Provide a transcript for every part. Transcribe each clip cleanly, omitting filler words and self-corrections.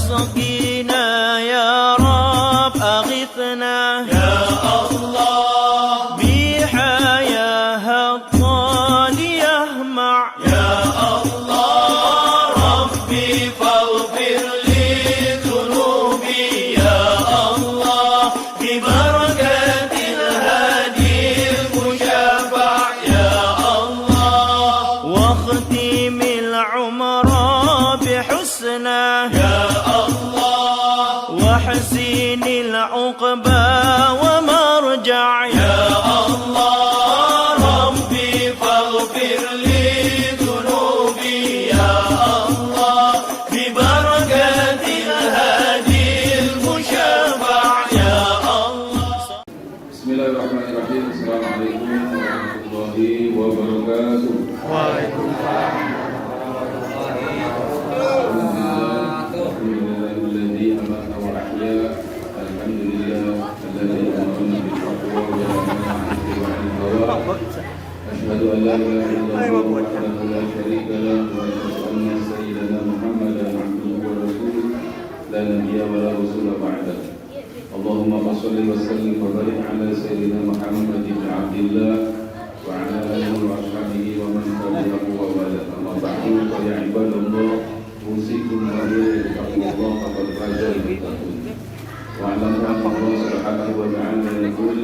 واسقنا يا رب أغثنا يا الله بحياها الطال يهمع يا الله ربي فاغفر لي ذنوبي يا الله ببركة الهادي المشفع يا الله واختم العمر بحسنى يا الله وحسين العقبى ومرجع يا الله ربي فاغفر لي ذنوبي يا الله ببركة الهادي المشفع يا الله. Bismillahirrahmanirrahim. Assalamualaikum warahmatullahi wabarakatuh. Waalaikumsalam. أشهد أن لا إله إلا الله وحده لا شريك له وأشهد أن سيدنا محمدا عبده ورسوله لا نبي ولا رسول بعده. اللهم صل وسلم وبارك على سيدنا محمد بن عبد الله وعلى آله وأصحابه ومن تبعه ووالاه. أما بعد فيا عباد الله أوصيكم بتقوى الله فقد فاز المتقون. واعلموا أن الله سبحانه وتعالى يقول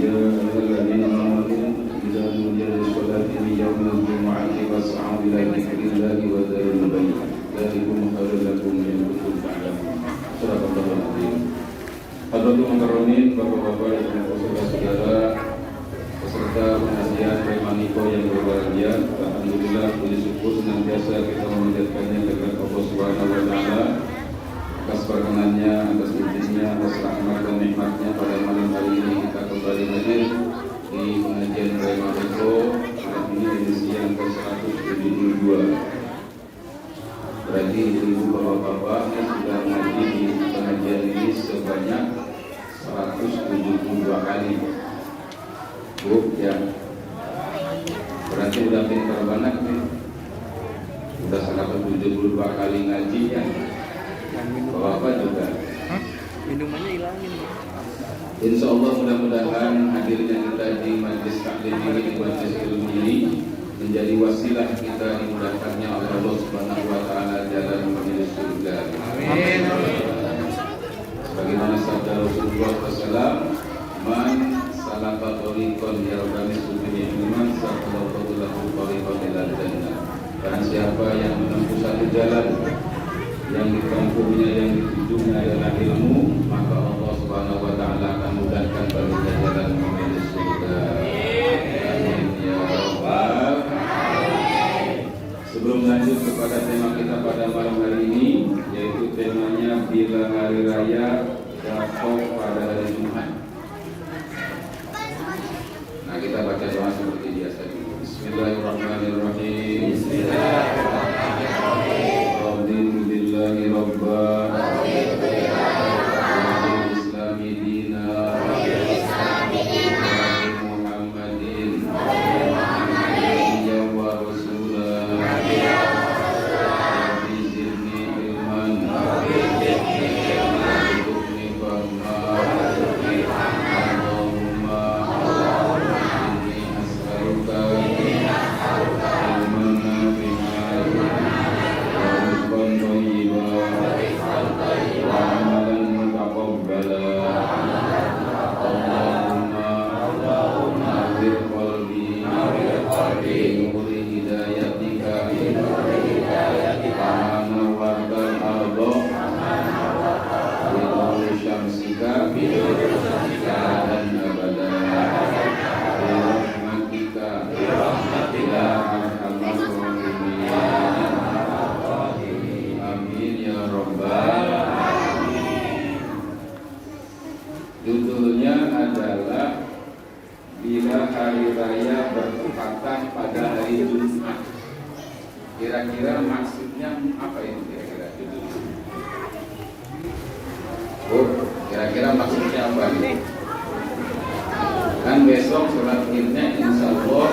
يا أيها الذين آمنوا إذا نودي للصلاة من يوم الجمعة فاسعوا إلى ذكر الله وذروا البيع ذلكم خير لكم إن كنتم تعلمون. Surah Al-Azim. Hadirin mukarramin, Bapak-bapak dan saudara-saudara peserta pengajian Maniko yang berbahagia, alhamdulillah puji syukur senantiasa kita memanjatkannya kepada Allah Subhanahu wa taala atas perkenannya, atas izinnya, atas rahmat dan nikmatnya pada malam hari ini kita kembali hadir di pengajian Maniko. Malam ini edisi yang ke-172. Berarti ibu bapak-bapak sudah mengaji di pengajian ini sebanyak 172 kali. Bu, ya. Berarti udah pintar banget nih. Udah 172 kali ngaji ya. Bapak juga. Minumannya hilangin. Insya Allah mudah-mudahan hadirnya kita di majlis taklim ini, di majlis ilmu ini menjadi wasilah kita dimudahkannya oleh Allah Subhanahu wa taala jalan menuju surga. Amin. Sebagaimana sabda Rasulullah SAW, "Man salaka tariqan yaltamisu bihi ilman sahalallahu lahu tariqan ilal jannah." Barang siapa yang menempuh satu jalan yang ditempuhnya, yang ditujungnya adalah ilmu, maka Allah Subhanahu wa taala akan mudahkan baginya jalan menuju surga. Amin ya rabbal. Sebelum lanjut kepada tema kita pada malam hari ini, yaitu temanya bila hari raya jatuh pada hari Jumat. Nah, kita baca doa seperti biasa dulu. Bismillahirrahmanirrahim. Bismillahirrahmanirrahim. Raditu billahi rabba wa bil islami dina Muhammadin nabiyyan wa rasula. Judulnya adalah bila hari raya bertepatan pada hari Jumat. Kira-kira maksudnya apa ini kira-kira judulnya? Oh, kira-kira maksudnya apa ini? Kan besok sholat Idnya insya Allah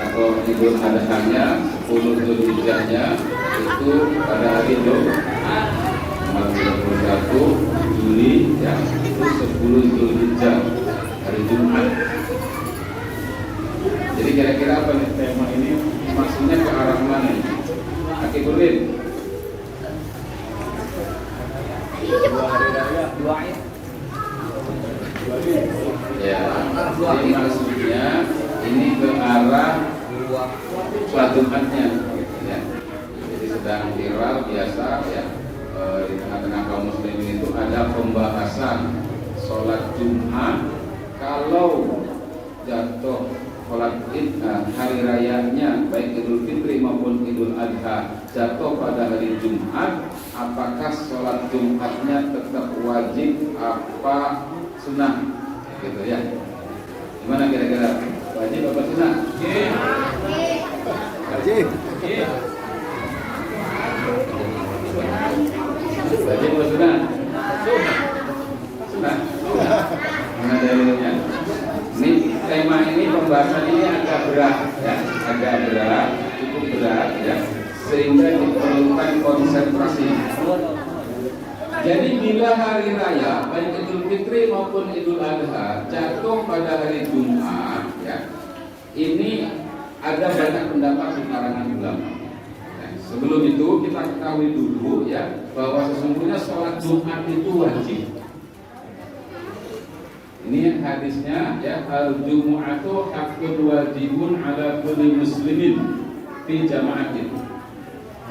atau Idul Adha-nya 10 Dzulhijjahnya itu pada hari Jumat. ya. Itu 10 Zulhijjah, hari Jumat. Jadi kira-kira apa nih tema ini? Maksudnya ke arah mana ini? Aki Kurlin. Dua hari raya, dua Id. Ya, jadi maksudnya ini ke arah sholat Jumatnya, ya. Jadi sedang viral biasa ya, di tengah-tengah kaum muslimin itu ada pembahasan sholat Jumat. Kalau jatuh sholat Id, hari rayanya baik Idul Fitri maupun Idul Adha jatuh pada hari Jumat, apakah sholat Jumatnya tetap wajib apa sunnah? Gitu ya. Gimana kira-kira? Wajib apa sunnah? Wajib. Wajib apa sunnah? Sunnah. Mana dalilnya? Ini tema ini, pembahasan ini agak berat ya, agak berat, cukup berat ya, sehingga diperlukan konsentrasi. Jadi bila hari raya baik Idul Fitri maupun Idul Adha jatuh pada hari Jumat ya, ini ada banyak pendapat di kalangan ulama. Ya, sebelum itu kita ketahui dulu ya bahwa sesungguhnya sholat Jumat itu wajib. Ini hadisnya ya, al-jumu'atu haqqun wajibun ala kulli muslimin fi jama'atin.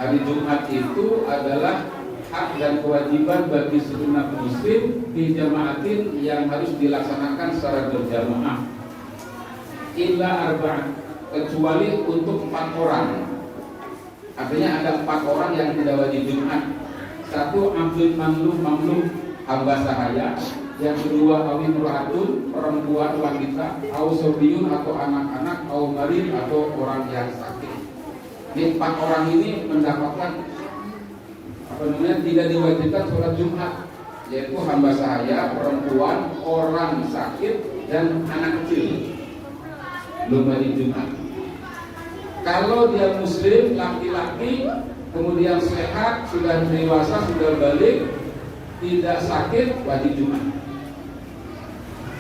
Hari Jumat itu adalah hak dan kewajiban bagi segenap muslim di jama'atin yang harus dilaksanakan secara berjamaah. Illa arba'ah, kecuali untuk 4 orang. Artinya ada 4 orang yang tidak wajib Jumat. Satu, abdul mamluk hamba sahaya. Yang kedua, awin murhatun, perempuan wanita, au sobiun atau anak-anak, au marid atau orang yang sakit. Ini 4 orang ini mendapatkan tidak diwajibkan sholat Jumat, yaitu hamba sahaya, perempuan, orang sakit, dan anak kecil belum wajib Jumat. Kalau dia muslim, laki-laki, kemudian sehat, sudah dewasa, sudah balik, tidak sakit, wajib Jumat.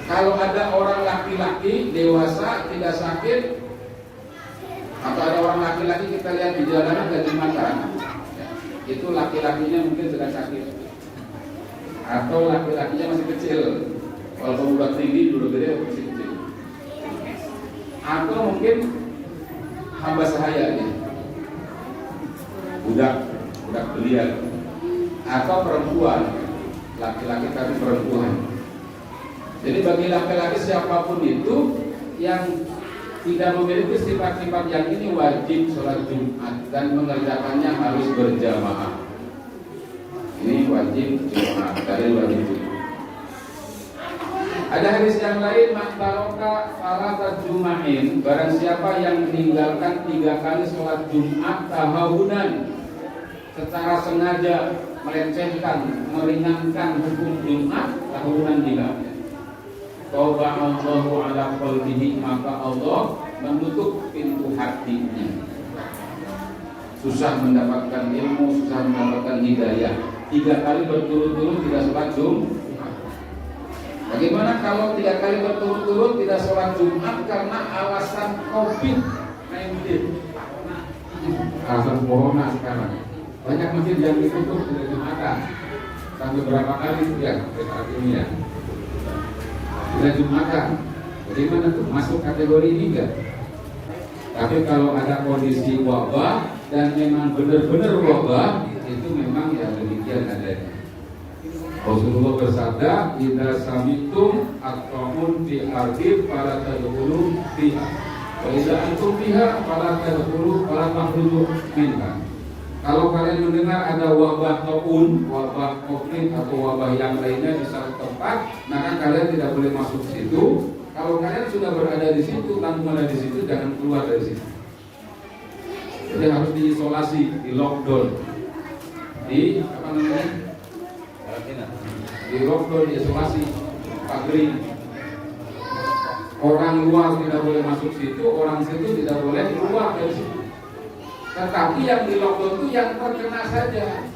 Kalau ada orang laki-laki dewasa tidak sakit, atau ada orang laki-laki kita lihat di jalanan gak Jumatan, itu laki-lakinya mungkin sedang sakit, atau laki-lakinya masih kecil, walaupun udah tinggi, udah gede, masih kecil, atau mungkin hamba sahaya, budak belia, atau perempuan, laki-laki tapi perempuan. Jadi bagi laki-laki siapapun itu yang tidak memiliki sifat-sifat yang ini wajib sholat Jumat dan mengerjakannya harus berjamaah. Ini wajib Jumat, dari wajib Jumat. Ada hadis yang lain, maktaroka salata Jum'ain, barang siapa yang meninggalkan 3 kali sholat Jumat tahawunan, secara sengaja melecehkan, meringankan hukum Jumat, tahawunan juga. Tauba Allahu ala qalbihi, maka Allah menutup pintu hatinya. Susah mendapatkan ilmu, susah mendapatkan hidayah. 3 kali berturut-turut tidak sholat Jumat. Bagaimana kalau 3 kali berturut-turut tidak sholat Jumat karena alasan COVID-19? Alasan corona sekarang. Banyak masjid yang ditutup tidak Jumatan. Sampai berapa kali ya saat ini ya? Tidak Jumatan. Bagaimana tuh? Masuk kategori ini enggak? Tapi kalau ada kondisi wabah dan memang benar-benar wabah, itu memang ya demikian adanya. Rasulullah bersabda, "Idza samitum at-tamun fi ardh fala tadkhulu fiha. Wa idza antum fiha fala tadkhulu fala takhruju minha." Kalau kalian mendengar ada wabah taun, wabah COVID atau wabah yang lainnya di satu tempat, maka kalian tidak boleh masuk situ. Kalau kalian sudah berada di situ, langsung ada di situ, jangan keluar dari situ. Jadi harus diisolasi, di lockdown, di apa namanya? Di lockdown, diisolasi, pagri. Orang luar tidak boleh masuk situ, orang situ tidak boleh keluar dari situ. Tetapi yang di lockdown itu yang terkena saja.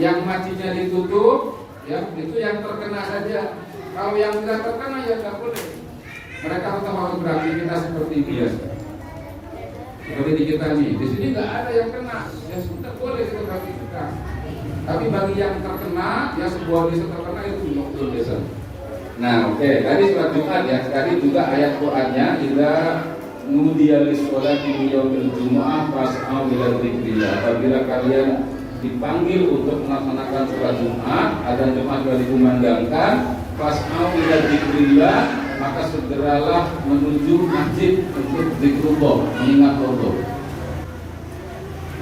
yang masjidnya ditutup, ya itu yang terkena saja. Kalau yang tidak terkena ya nggak boleh. Mereka tetap harus beraktivitas seperti biasa. Seperti di kita nih, di sini nggak ada yang kena, ya sudah boleh kita beraktivitas. Tapi bagi yang terkena, ya sebuah desa terkena itu betul desa. Nah, oke. Tadi surat Jumat ya. Tadi juga ayat Qur'annya, idza nudiya lis-sholati yaumil jumu'ah fas'au ila dzikrillah. Apabila kalian dipanggil untuk melaksanakan sholat Jumat, adzan Jumat sudah dikumandangkan, fas'au ila dzikrillah, maka segeralah menuju masjid untuk zikrullah, mengingat Allah.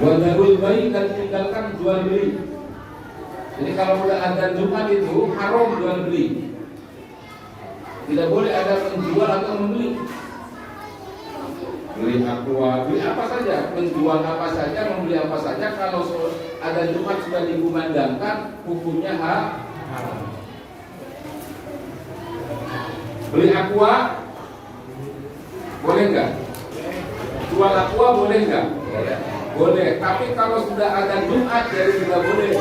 Wa darul bai', dan tinggalkan jual beli. Jadi kalau udah adzan Jumat itu haram jual beli. Tidak boleh ada menjual atau membeli. Beli aqua, beli apa saja, menjual apa saja, membeli apa saja. Kalau ada Jumat sudah dikumandangkan, hukumnya haram. Beli aqua boleh nggak? Jual aqua boleh nggak? Boleh. Tapi kalau sudah ada Jumat jadi tidak boleh.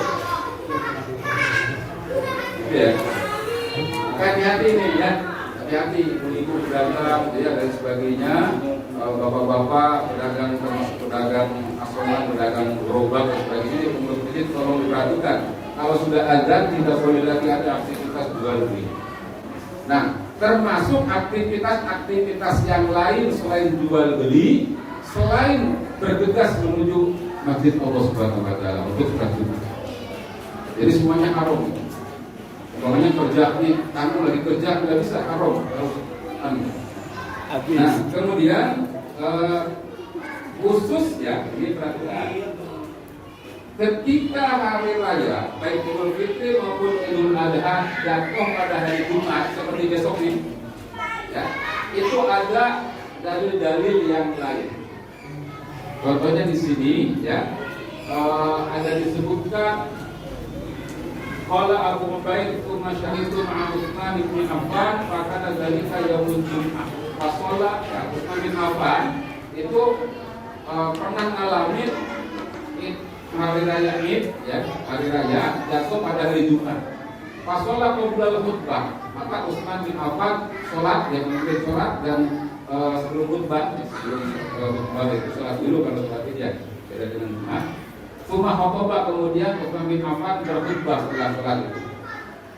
Ya. Hati-hati nih ya. Hati-hati, ibu-ibu pedagang ya, dan sebagainya, bapak-bapak pedagang, termasuk pedagang asongan, pedagang gerobak dan sebagainya, pengurus masjid tolong diperhatikan. Kalau sudah azan tidak boleh lagi ada aktivitas jual beli. Nah, termasuk aktivitas yang lain selain jual beli, selain bergegas menuju masjid Allah Subhanahu wa taala untuk sholat Jumat. Jadi semuanya haram. Pokoknya kerja nih, kamu lagi kerja nggak bisa, haram. Nah, kemudian khusus ya, ini perhatikan. Ketika hari raya, baik Idul Fitri maupun Idul Adha jatuh pada hari Jumat seperti besok nih, ya, itu ada dalil-dalil yang lain. Contohnya di sini, ya, ada disebutkan. Qala Abu Ubaid tsumma syahidtu ma'a Utsman bin Affan fa kana dzalika yaumul Jum'ah. Fasola ya, Utsman bin Affan itu pernah ngalamin hari raya Id, ya, hari raya jatuh pada hari Jumat. Fasola qabla khutbah, maka Utsman bin Affan sholat, ya, memimpin sholat dan sebelum khutbah, sebelum khutbah itu sholat dulu kalau sholat Id ya, beda dengan Jumat. Suma khotbah, kemudian Utsman bin Affan berkhutbah setelah sholat itu.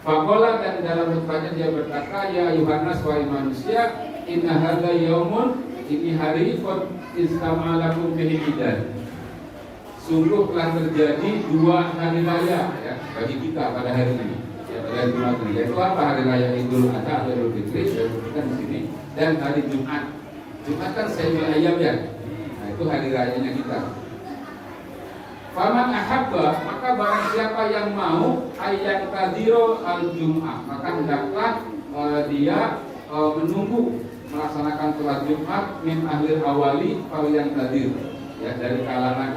Faqala, dan dalam khutbahnya dia berkata, ya Yohanes, wahai manusia, inna hadza yaumun, ini hari qad istama'alakum bihi idan. Sungguh telah terjadi dua hari raya ya bagi kita pada hari ini. Ya, pada hari Jumat ini. Yaitu apa? Hari raya Idul Adha atau Idul Fitri, saya sebutkan di sini, dan hari Jumat. Jumat kan sayyidul ayyam ya. Nah, itu hari rayanya kita. Faman ahabba, maka barang siapa yang mau ayat tadiro al-jum'ah, maka hendaklah dia menunggu melaksanakan sholat Jumat min ahlil awali fal yang tadir, ya, dari kalangan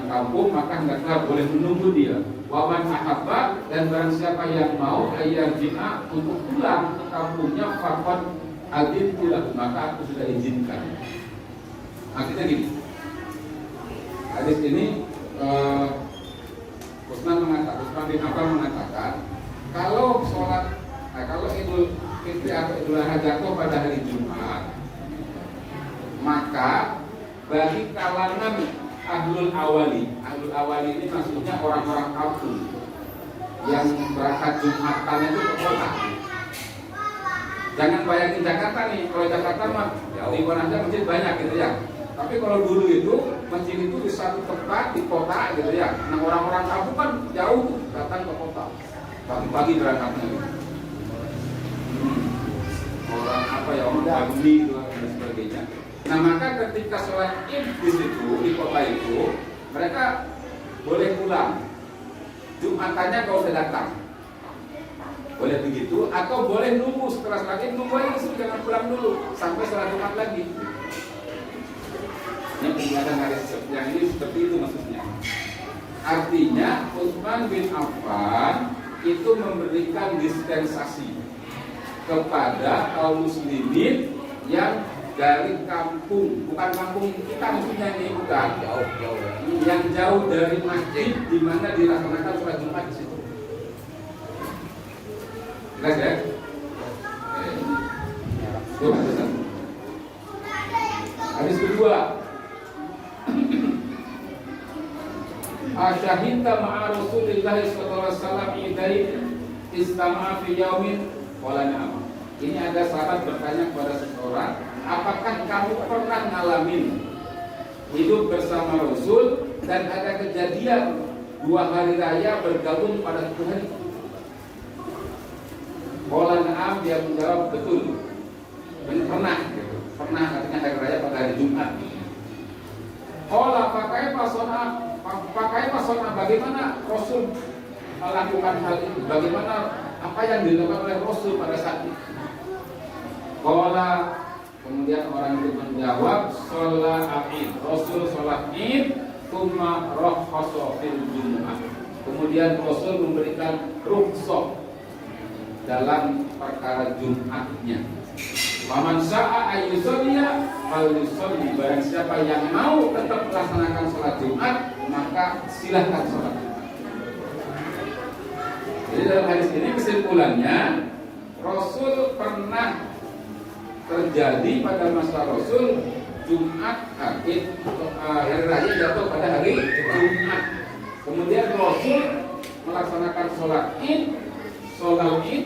kampung, maka hendaklah boleh menunggu dia. Waman ahabba, dan barang siapa yang mau ayat jina untuk pulang ke kampungnya faqad adin pulang, maka aku sudah izinkan. Akhirnya gini, hadis ini Utsman bin Affan mengatakan kalau sholat, kalau Idul Fitri atau Idul Adha jatuh pada hari Jumat, maka bagi kalangan ahlul awali ini maksudnya orang-orang kampung yang berangkat Jumatan itu ke kota. Jangan bayangin Jakarta nih, kalau Jakarta mah di mana aja masjid banyak gitu ya. Tapi kalau dulu itu masjid itu di satu tempat di kota gitu ya. Nah, orang-orang kampung kan jauh datang ke kota. Pagi-pagi berangkatnya gitu. Orang apa ya, orang Bali gitu dan sebagainya. Nah, maka ketika sholat Id di situ di kota itu, mereka boleh pulang. Jumatannya kau sudah datang. Boleh begitu, atau boleh nunggu setelah sholat Id, nunggu aja disitu, jangan pulang dulu sampai sholat Jumat lagi. Yang penjelasan hari yang ini seperti itu maksudnya. Artinya Utsman bin Affan itu memberikan dispensasi kepada kaum muslimin yang dari kampung, bukan kampung kita maksudnya ini, bukan Jauh ya. yang jauh dari masjid di mana dilaksanakan sholat Jumat di situ. Jelas ya? Itu hadis. Hadis kedua. Asyahidta ma'a Rasulillah sallallahu alaihi wasallam idain istama'a fi yaumin wala na'am. Ini ada sahabat bertanya kepada seseorang, apakah kamu pernah ngalamin hidup bersama Rasul dan ada kejadian 2 hari raya bergabung pada 1 hari? Wala na'am, dia menjawab betul. Pernah gitu. Pernah, artinya hari raya pada hari Jumat. Qala pakai pasona, bagaimana Rasul melakukan hal itu? Bagaimana apa yang dilakukan oleh Rasul pada saat itu? Qala, kemudian orang itu menjawab, sholat Id. Rasul sholat Id, tsumma rakhasa fil Jumu'ah. Kemudian Rasul memberikan rukhsah dalam perkara Jumatnya. Faman sya'a ayyusalliya falyusalli. Barang siapa yang mau tetap melaksanakan sholat Jumat, maka silahkan sholat. Jadi dalam hadis ini kesimpulannya, Rasul pernah terjadi pada masa Rasul Jumat, hari raya jatuh pada hari Jumat. Kemudian Rasul melaksanakan sholat Id,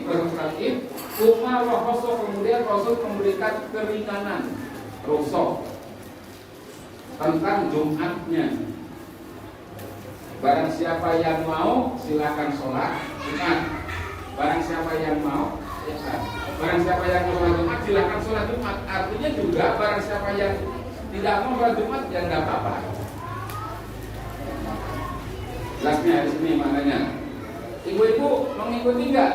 bersolat Id, cuma kemudian Rasul memberikan keringanan, rukhsah tentang Jumatnya. Barang siapa yang mau silakan sholat Jumat. Barang siapa yang mau, barang siapa yang mau sholat Jumat silakan sholat Jumat. Artinya juga barang siapa yang tidak mau sholat Jumat ya nggak apa-apa. Jelasnya di sini maknanya. Ibu-ibu mengikuti nggak?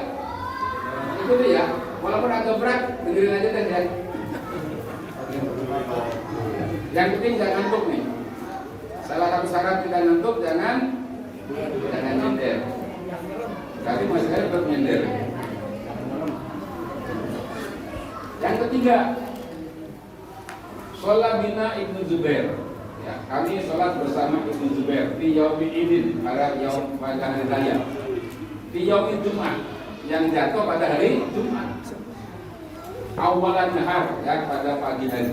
Ikuti ya, walaupun agak berat, dengerin aja deh ya. Yang penting jangan ngantuk nih. Salah satu syarat tidak ngantuk, jangan nyender. Tapi masih ada bernyender. Yang ketiga, sholat bina Ibnu Zubair. Ya, kami sholat bersama Ibnu Zubair di yaumi idin, pada hari raya. Di yaumi Jumat yang jatuh pada hari Jumat. Awalan nahar, ya, pada pagi hari.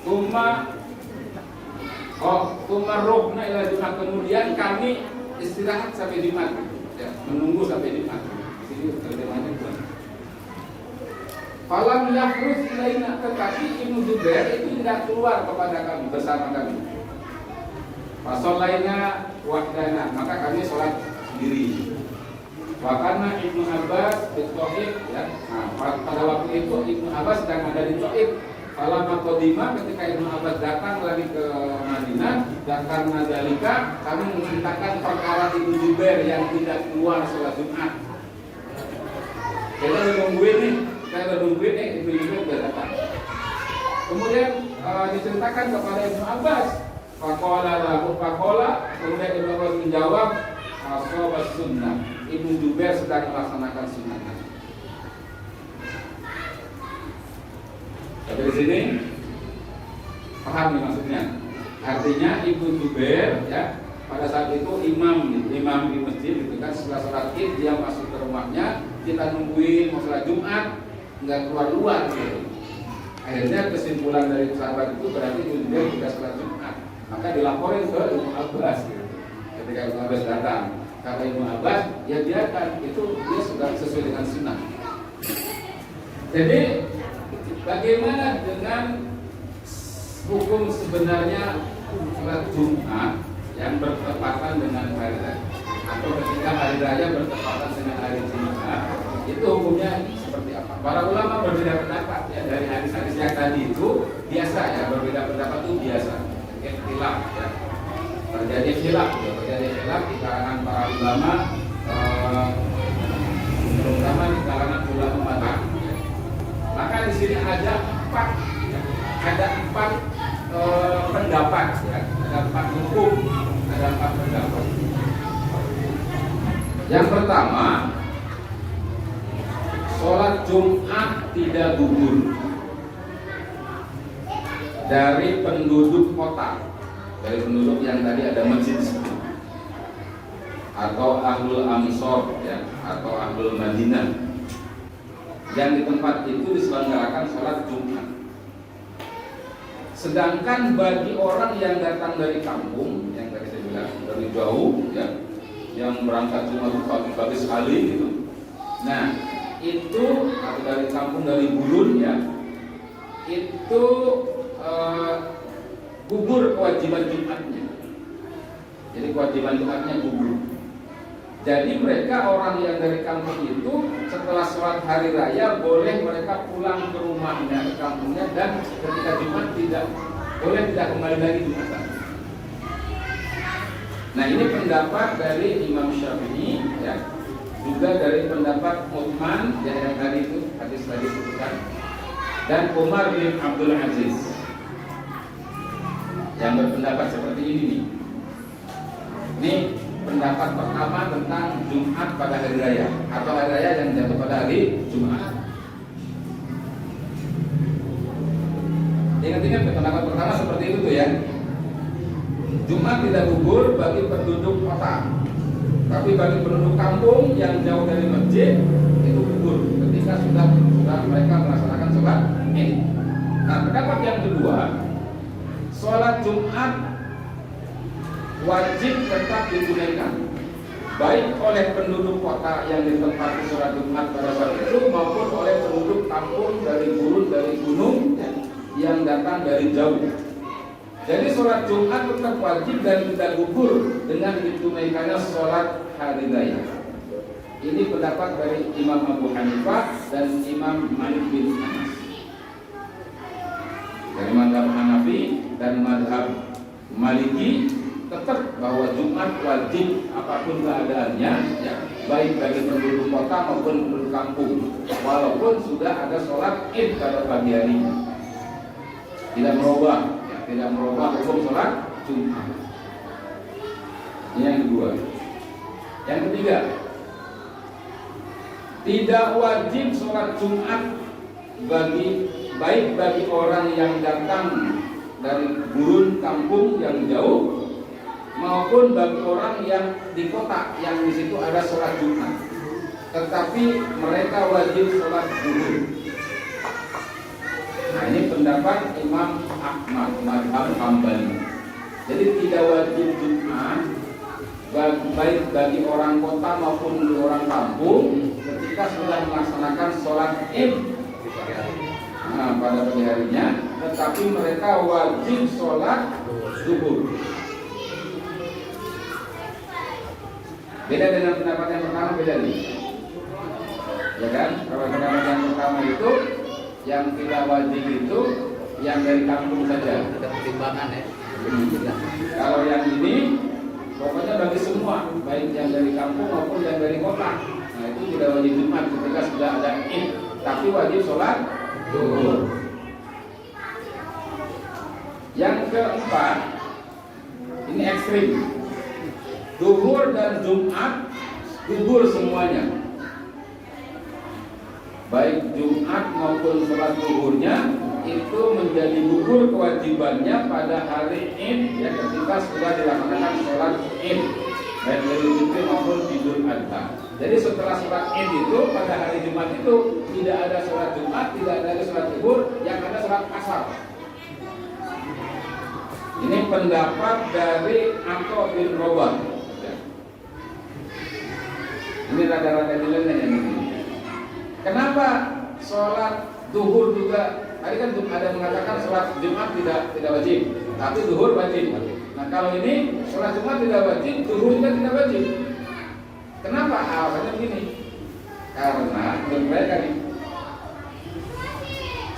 Tuma rohna ila Jumat, kemudian kami istirahat sampai Jumat, ya, menunggu sampai Jumat. Sini terjemahannya itu. Falam yakhruj ilaina, tetapi Ibnu Zubair itu tidak keluar kepada kami, bersama kami. Fasolaina wahdana, maka kami sholat sendiri. Wakana Ibnu Abbas di Taif, ya. Nah, pada waktu itu Ibnu Abbas sedang ada di Taif. Falam maqdima, ketika Ibnu Abbas datang lagi ke Madinah, dan karena dalika kami menceritakan perkara Ibnu Zubair yang tidak keluar sholat Jumat. Kita udah nungguin nih. Ibnu Zubair sudah datang. Kemudian diceritakan kepada Ibnu Abbas. Kemudian Ibnu Abbas menjawab, ashabas sunnah. Ibnu Zubair sedang melaksanakan sunnah. Dari sini paham nih maksudnya. Artinya Ibnu Zubair, ya, pada saat itu imam di masjid, gitu kan, setelah sholat Id dia masuk ke rumahnya, kita nungguin mau sholat Jumat, nggak keluar gitu. Akhirnya kesimpulan dari sahabat itu berarti Ibnu Zubair tidak sholat Jumat, maka dilaporin ke Ibnu Abbas gitu. Ketika Ibnu Abbas datang, kata Ibnu Abbas, ya biarkan, itu dia sudah sesuai dengan sunnah. Jadi bagaimana dengan hukum sebenarnya sholat Jumat yang bertepatan dengan hari raya, atau ketika hari raya bertepatan dengan hari Jumat, itu hukumnya seperti apa? Para ulama berbeda pendapat, ya. Dari hadis-hadis yang tadi itu biasa, ya, berbeda pendapat itu biasa. Ikhtilaf, ya. Terjadi khilaf di kalangan para ulama, terutama di kalangan ulama mazhab. Maka di sini ada empat pendapat, ya. Ada 4 hukum, ada 4 pendapat. Yang pertama, sholat Jumat tidak gugur. dari penduduk kota, dari penduduk yang tadi ada masjid atau ahlul amsor ya, atau ahlul Madinah yang di tempat itu diselenggarakan sholat Jumat. Sedangkan bagi orang yang datang dari kampung, yang tadi saya bilang dari jauh ya, yang berangkat Jumat pagi-pagi sekali gitu. Nah, itu atau dari kampung, dari Bulun ya, itu gugur kewajiban Jumatnya. Jadi kewajiban Jumatnya gugur. Jadi mereka orang yang dari kampung itu setelah sholat hari raya boleh mereka pulang ke rumahnya, ke kampungnya, dan ketika Jumat tidak kembali lagi Jumatan. Nah, ini pendapat dari Imam Syafi'i ya, juga dari pendapat Utsman yang tadi itu hadis tadi disebutkan, dan Umar bin Abdul Aziz yang berpendapat seperti ini nih. Ini pendapat pertama tentang Jumat pada hari raya atau hari raya yang jatuh pada hari Jumat. Ingat-ingat pendapat pertama seperti itu tuh ya. Jumat tidak gugur bagi penduduk kota, tapi bagi penduduk kampung yang jauh dari masjid itu gugur ketika sudah mereka melaksanakan sholat Id. Nah, pendapat yang kedua, sholat Jumat wajib tetap ditunaikan, baik oleh penduduk kota yang ditempati sholat Jumat pada saat itu maupun oleh penduduk kampung dari gurun, dari gunung yang datang dari jauh. Jadi sholat Jumat tetap wajib dan tidak gugur dengan ditunaikannya sholat hari raya. Ini pendapat dari Imam Abu Hanifah dan Imam Malik bin Anas. Dari mazhab Hanafi dan mazhab Maliki tetap bahwa Jumat wajib apapun keadaannya ya, baik bagi penduduk kota maupun penduduk kampung, walaupun sudah ada sholat Id pada pagi harinya. Tidak merubah hukum sholat Jumat. Ini yang kedua. Yang ketiga, tidak wajib sholat Jumat baik bagi orang yang datang dari gurun kampung yang jauh maupun bagi orang yang di kota yang di situ ada sholat Jumat, tetapi mereka wajib sholat zuhur. Nah, ini pendapat Imam Ahmad mazhab Hambali. Jadi tidak wajib Jumat baik bagi orang kota maupun orang kampung ketika sudah melaksanakan sholat Id pada pagi harinya, tetapi mereka wajib sholat zuhur. Beda dengan pendapat yang pertama, beda nih. Ya kan? Kalau pendapat yang pertama itu yang tidak wajib itu yang dari kampung saja. Ada pertimbangan ya. Kalau yang ini pokoknya bagi semua, baik yang dari kampung maupun yang dari kota. Nah, itu tidak wajib Jumat ketika sudah ada Id, tapi wajib sholat zuhur. Yang keempat, ini ekstrim. Zuhur dan Jumat gugur semuanya, baik Jumat maupun sholat zuhurnya itu menjadi gugur kewajibannya pada hari Id ya, ketika sudah dilaksanakan sholat Id, baik Idul Fitri maupun Idul Adha. Jadi setelah sholat Id itu pada hari Jumat itu tidak ada sholat Jumat, tidak ada sholat zuhur, yang ada sholat asar. Ini pendapat dari Atha bin Rabah. Ini rada-rada nilainya yang ini. Kenapa sholat zuhur juga? Tadi kan ada mengatakan sholat Jumat tidak wajib, tapi zuhur wajib. Nah, kalau ini sholat Jumat tidak wajib, zuhur juga tidak wajib. Kenapa? Alasannya begini. Karena menurut mereka nih,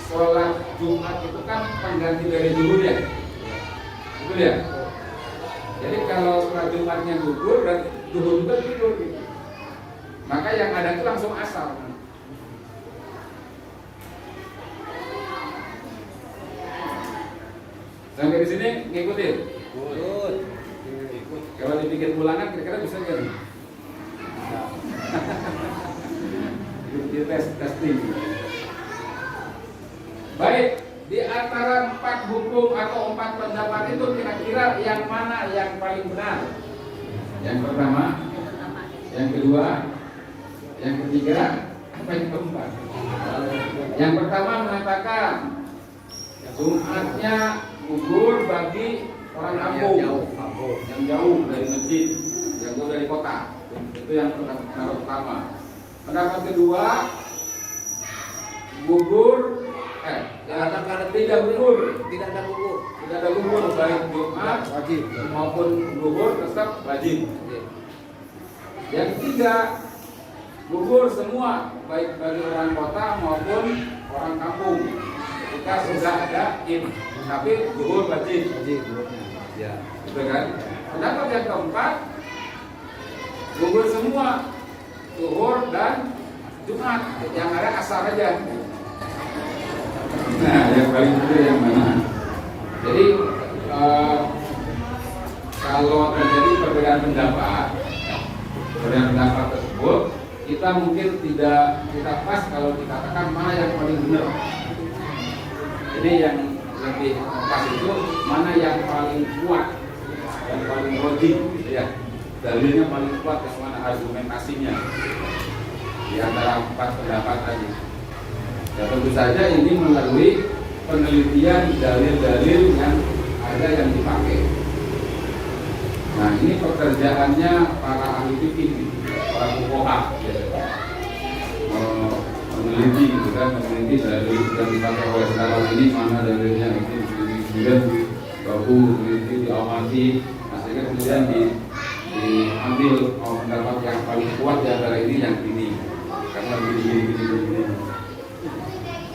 sholat Jumat itu kan pengganti dari zuhur ya, betul ya. Jadi kalau sholat Jumatnya gugur, berarti zuhur juga gugur gitu. Maka yang ada itu langsung asar. Sampai di sini ngikutin. Ikut. Kalau dibikin ulangan kira-kira bisa nggak nih? Di testing. Baik, di antara 14 hukum atau 4 pendapat itu kira-kira yang mana yang paling benar? Yang pertama, yang kedua, yang ketiga, apa yang keempat? Yang pertama mengatakan Jumatnya gugur bagi orang kampung yang jauh dari masjid, yang jauh dari kota. Itu yang pendapat pertama. Pendapat kedua, gugur tidak ada gugur baik Jumat wajib maupun gugur tetap wajib. Yang ketiga, gugur semua baik bagi orang kota maupun orang kampung ketika sudah ada Id, tapi gugur wajib. Ya, betul kan? Pendapat yang keempat, gugur semua Zuhur dan Jumat, yang ada asar aja. Nah, yang paling benar yang mana? Jadi kalau terjadi perbedaan pendapat tersebut, kita mungkin tidak pas kalau dikatakan mana yang paling benar. Jadi yang lebih pas itu mana yang paling kuat, yang paling logik, gitu ya. Dalilnya paling kuat, yang mana argumentasinya di antara 4 pendapat tadi. Ya, tentu saja ini melalui penelitian dalil-dalil yang ada yang dipakai. Nah, ini pekerjaannya para ahli fikih, para fuqaha, meneliti, gitu kan, meneliti dalil yang dipakai oleh sekarang ini mana dalilnya, ini kemudian baru meneliti, diamati, hasilnya kemudian diambil pendapat yang paling kuat di antara ini yang ini, karena begini.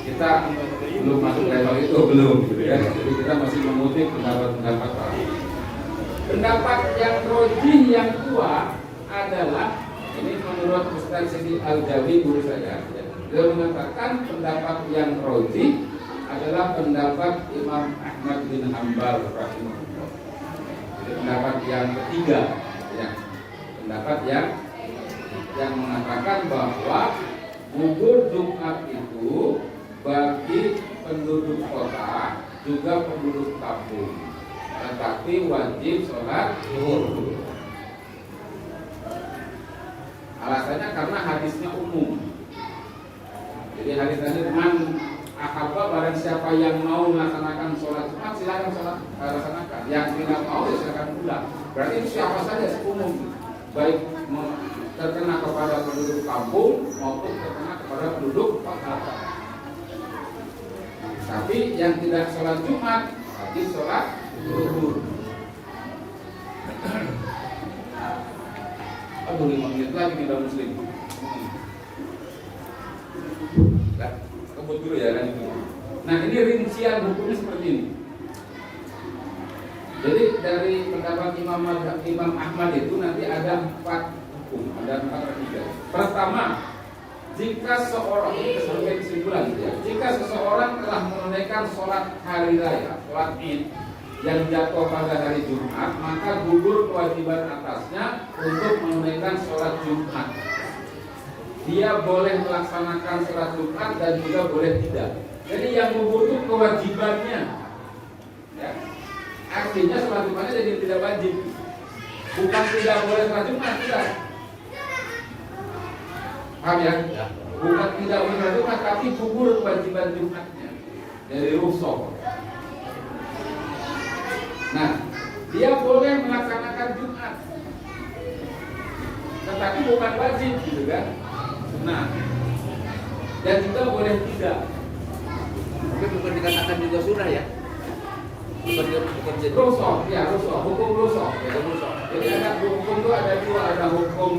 Kita belum masuk level itu, belum, gitu ya. Jadi kita masih mengutip pendapat lain. Pendapat yang rojih yang kuat adalah ini menurut Ustaz Sidi Al-Jawi, guru saya. Dia mengatakan pendapat yang rojih adalah pendapat Imam Ahmad bin Hanbal rahimahullah. Jadi pendapat yang ketiga, ya. Pendapat yang mengatakan bahwa gugur Jumat itu bagi penduduk kota juga penduduk kampung, tetapi wajib sholat zuhur. Alasannya karena hadisnya umum. Jadi hadis tadi, man ahabba, barang siapa yang mau melaksanakan sholat Jumat silakan laksanakan. Yang tidak mau ya silakan pulang. Berarti itu siapa saja umum, baik terkena kepada penduduk kampung maupun terkena kepada penduduk kota. Tapi yang tidak sholat Jumat wajib sholat zuhur. Aduh, 5 menit lagi tidak muslim. Kebut dulu ya kan. Nah, ini rincian hukumnya seperti ini. Jadi dari pendapat Imam Ahmad itu nanti ada 4 hukum, ada 4 ketiga. Pertama, jika seorang, ini sampai kesimpulan ya, jika seseorang telah menunaikan sholat hari raya, sholat Id yang jatuh pada hari Jumat, maka gugur kewajiban atasnya untuk menunaikan sholat Jumat. Dia boleh melaksanakan sholat Jumat dan juga boleh tidak. Jadi yang gugur itu kewajibannya, ya. Artinya sholat Jumatnya jadi tidak wajib. Bukan tidak boleh sholat Jumat, tidak. Paham ya? Bukan tidak boleh sholat Jumat, tapi gugur kewajiban Jumatnya dari rukhsah. Nah, dia boleh melaksanakan Jumat, tetapi bukan wajib, gitu kan? Nah, dan juga boleh tidak. Tapi bukan dikatakan juga sunnah ya? Bukan jadi Rukhsah, ya rukhsah, hukum rukhsah. Ya, rukhsah. Jadi ada hukum itu ada 2, ada hukum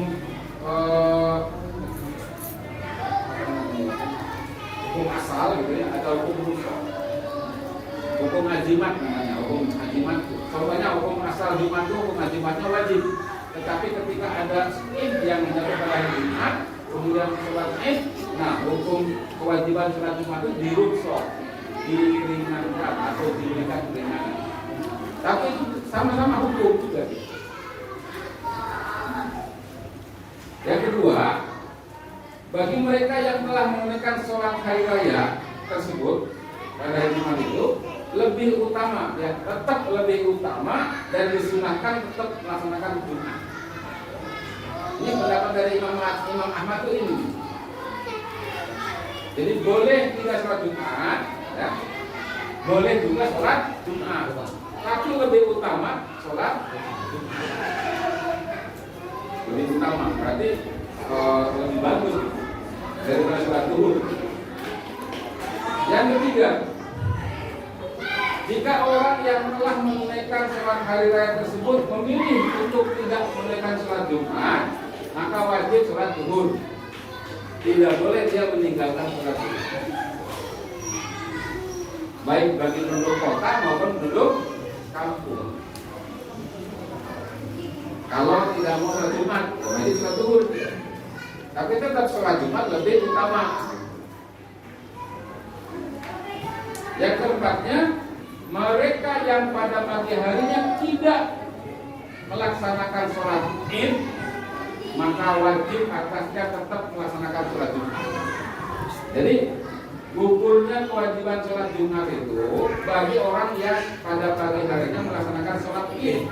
hukum asal gitu ya, ada hukum rukhsah. Hukum ajimat namanya, hukum ajimat. Contohnya hukum asal Jumat itu hukum ajimatnya wajib. Tetapi ketika ada Id yang menjatuh pada hari Jumat, kemudian sholat Id, nah hukum kewajiban sholat Jumat itu dirukhsah, diringankan atau diberikan keringanan. Tapi itu sama-sama hukum juga. Yang kedua, bagi mereka yang telah menunaikan sholat hari raya tersebut pada hari Jumat itu, lebih utama, ya tetap lebih utama dan disunahkan tetap melaksanakan Jumat. Ini pendapat dari Imam Ahmad itu ini. Jadi boleh tidak sholat Jumat, ya. Boleh juga sholat Jumat, tapi lebih utama sholat Jumat. Lebih utama, berarti lebih bagus daripada sholat zuhur. Yang ketiga, jika orang yang telah menunaikan sholat hari raya tersebut memilih untuk tidak menunaikan sholat Jumat, maka wajib sholat zuhur. Tidak boleh dia meninggalkan sholat zuhur. Baik bagi penduduk kota maupun penduduk kampung. Kalau tidak mau sholat Jumat, wajib sholat zuhur. Tapi tetap sholat Jumat lebih utama. Yang keempatnya, mereka yang pada pagi harinya tidak melaksanakan sholat Id, maka wajib atasnya tetap melaksanakan sholat Jumat. Jadi gugurnya kewajiban sholat Jumat itu bagi orang yang pada pagi harinya melaksanakan sholat Id.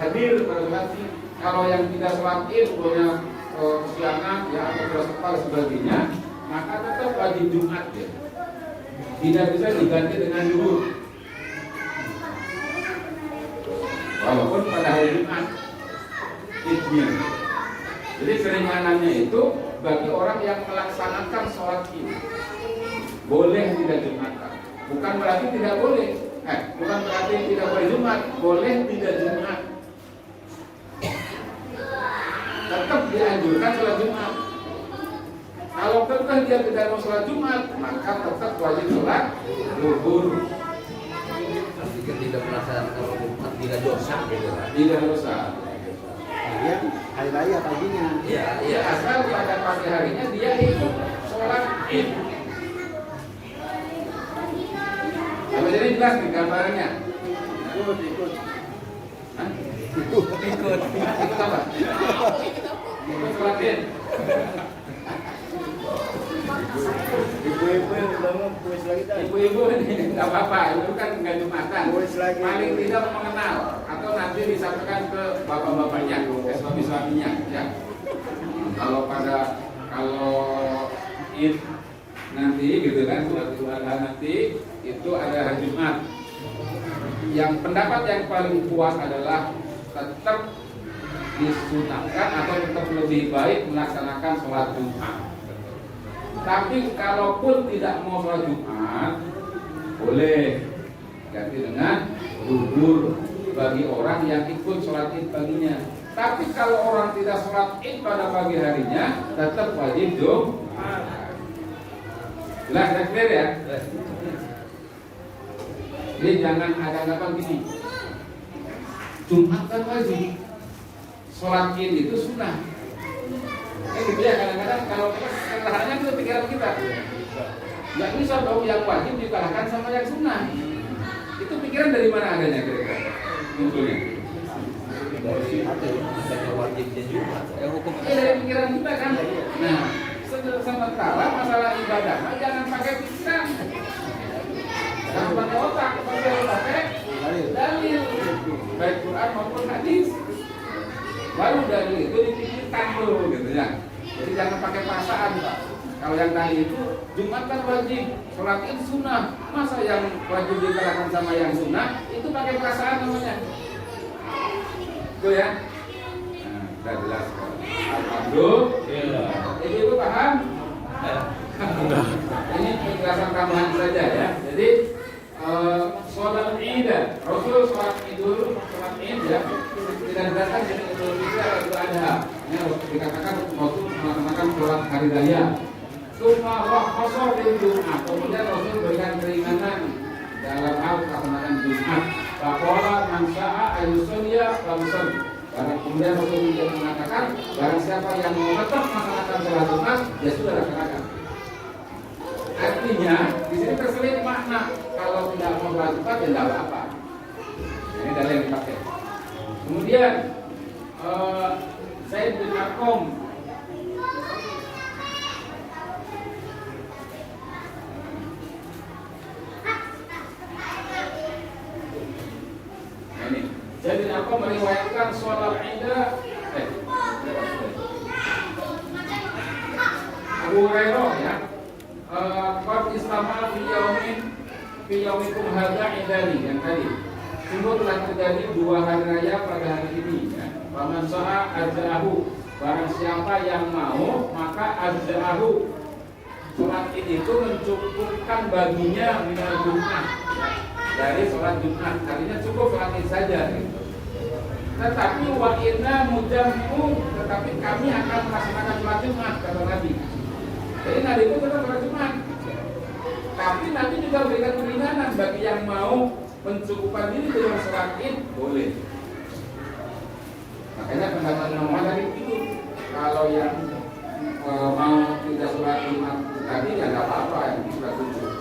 Hadir pada sholat Id. Kalau yang tidak sholat Id punya kesiangan ya atau bersepa sebagainya, maka tetap wajib Jumat ya. Tidak bisa diganti dengan zuhur. Walaupun pada hari Jumat Idnya. Jadi keringanannya itu bagi orang yang melaksanakan sholat Id boleh tidak Jumatan. Bukan berarti tidak boleh. Bukan berarti tidak boleh Jumat. Boleh tidak Jumat. Tetap dianjurkan sholat Jumat. Kalau tetap dia tidak mau sholat Jumat, maka tetap wajib sholat zuhur. Jika tidak melaksanakan sholat Jumat tidak dosa gitu kan? Tidak dosa. Dia hari raya paginya. Iya, asal pada pagi harinya dia ikut sholat Id. Apa jadi jelas nih gambarnya? Ikut. Hah? Ikut. Ikut apa? Ikut sholat Id. Ibu-ibu yang lama kuis lagi tak? Ibu-ibu ini nggak apa-apa, itu kan nggak Jumatan. Kuis lagi. Paling tidak mengenal atau nanti disampaikan ke bapak-bapaknya, ke suami-suaminya, ya. Kalau Id nanti gitu kan, sholat Idul Adha nanti itu ada hari Jumat. Yang pendapat yang paling kuat adalah tetap disunahkan atau tetap lebih baik melaksanakan sholat Jumat. Tapi kalaupun tidak mau sholat Jumat, boleh ganti dengan zuhur bagi orang yang ikut sholat Id paginya. Tapi kalau orang tidak sholat Id pada pagi harinya, tetap wajib Jumat. Jelas dan clear ya? Jadi jangan ada anggapan gini, Jumat kan wajib, sholat Id itu sunnah. Gitu ya, kadang-kadang kalau sederhananya itu pikiran kita nggak bisa dong yang wajib dikalahkan sama yang sunnah. Itu pikiran dari mana adanya kira-kira munculnya? Dari ada wajibnya Jumat. Hukum Dari pikiran kita kan. Nah, sementara masalah ibadah jangan pakai pikiran, jangan pakai otak, pakai dalil, baik Quran maupun hadis. Baru dari itu dipikirkan dulu gitu ya. Jadi jangan pakai perasaan Pak. Kalau yang tadi itu Jumat kan wajib, sholat Id sunnah. Masa yang wajib dikerjakan sama yang sunnah itu pakai perasaan namanya. Itu ya. Nah, sudah jelas. Alhamdulillah. Ibu paham? Ini penjelasan tambahan saja ya. Jadi sholat Id, Rasul sholat Idul Id ya. Tidak datang jadi Idul Fitri atau Idul Adha. Ini harus dikatakan Rasul melaksanakan sholat hari raya. Suma kosor di Jumat. Kemudian Rasul berikan keringanan dalam hal melaksanakan Jumat. Bakola mansa'a ayusolia bangson. Kemudian Rasul mengatakan barang siapa yang mau tetap melaksanakan sholat Jumat, ya sudah laksanakan. Artinya di sini terselip makna kalau tidak mau sholat Jumat ya tidak apa-apa. Ini dalil yang dipakai. Kemudian Zaid bin Arqam atau meriwayatkan sholat Ida. Abu Hurairah ya. Qad istama fi yaumikum hadza idani yang tadi. Sungguh telah terjadi 2 hari raya pada hari ini ya. Faman sa'a ajrahu. Barang siapa yang mau maka ajrahu. Sholat Id itu mencukupkan baginya minal Jumat ya. Dari sholat Jumat, artinya cukup sholat Id saja gitu. Tetapi wa inna mujammu, tetapi kami akan melaksanakan sholat Jumat kata Nabi. Jadi Nabi itu tetap sholat Jumat. Tapi Nabi juga berikan keringanan bagi yang mau mencukupkan diri dengan sholat Id boleh. Makanya pendapat Imam tadi itu kalau yang mau tidak sholat Jumat tadi ya nggak apa-apa yang sholat Jumat.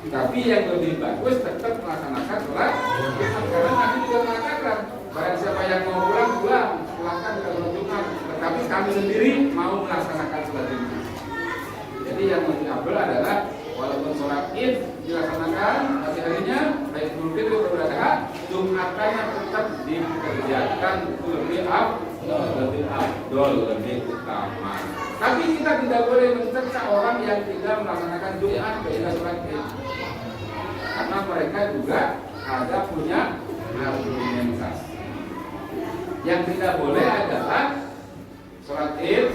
Tapi yang lebih bagus tetap melaksanakan sholat Jumat karena Nabi juga mengatakan barang siapa yang mau pulang silahkan juga sholat Jumat. Tetapi kami sendiri mau melaksanakan sholat Jumat. Jadi yang lebih afdal adalah walaupun sholat Id dilaksanakan pagi harinya baik Idul Fitri atau Idul Adha, Jumatannya tetap dikerjakan itu lebih afdal, lebih utama. Tapi kita tidak boleh mencerca orang yang tidak melaksanakan Jumat ketika sholat Id, karena mereka juga ada punya argumentasi. Yang tidak boleh adalah sholat Id,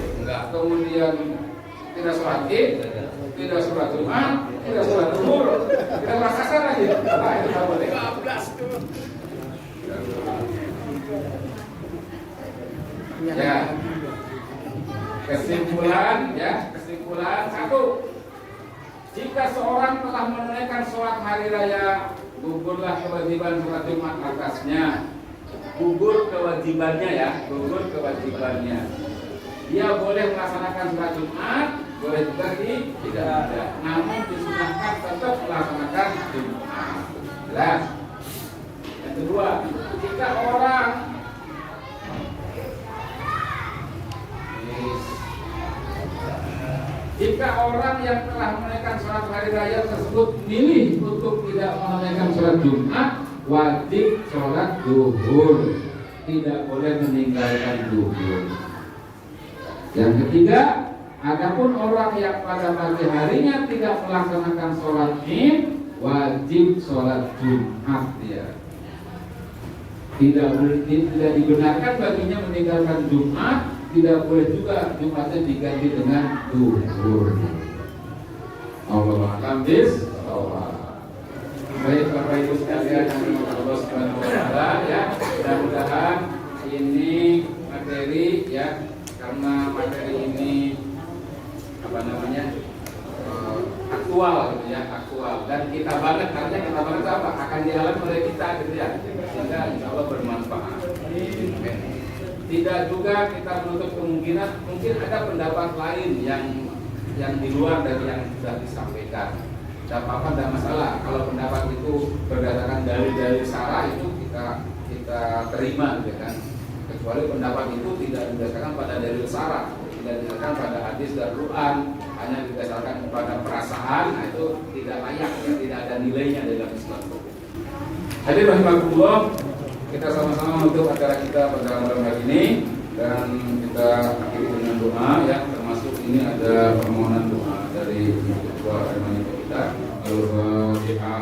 kemudian tidak sholat Id, tidak sholat Jumat, tidak sholat Zuhur, tidak sholat asar lagi. Apa itu tidak boleh? Ya. Kesimpulan 1. Jika seorang telah menunaikan sholat hari raya, gugurlah kewajiban sholat Jumat atasnya. Gugur kewajibannya ya, gugur kewajibannya. Dia boleh melaksanakan sholat Jumat, boleh juga tidak. Namun disunahkan tetap melaksanakan Jumat. Jelas. Yang kedua, jika orang yang telah menunaikan sholat hari raya tersebut milih untuk tidak menunaikan sholat Jumat, wajib sholat zuhur, tidak boleh meninggalkan zuhur. Yang ketiga, adapun orang yang pada pagi harinya tidak melaksanakan sholat Id, wajib sholat Jumat dia. Tidak dibenarkan baginya meninggalkan Jumat. Tidak boleh juga Jumatnya diganti dengan zuhur. Allah a'lam bishawab. Baik Bapak Ibu sekalian yang dirahmati Allah Subhanahu wa taala ya, mudah-mudahan ini materi ya, karena materi ini aktual gitu ya, aktual dan kita banget, artinya kita banget apa? Akan dialami oleh kita gitu ya. Sehingga insyaallah bermanfaat. Tidak juga kita menutup kemungkinan mungkin ada pendapat lain yang di luar dari yang sudah disampaikan. Tidak apa-apa, tidak masalah. Kalau pendapat itu berdasarkan dalil-dalil syarah itu kita terima, gitu kan. Kecuali pendapat itu tidak didasarkan pada dalil syarah, tidak didasarkan pada hadis dan Quran, hanya didasarkan kepada perasaan, nah itu tidak layak, ya, tidak ada nilainya dalam Islam. Hadirin rahimakumullah, kita sama-sama menutup acara kita pada malam hari ini dan kita akhiri dengan doa ya, termasuk ini ada permohonan doa dari ketua RMI kita. Al-Fatihah.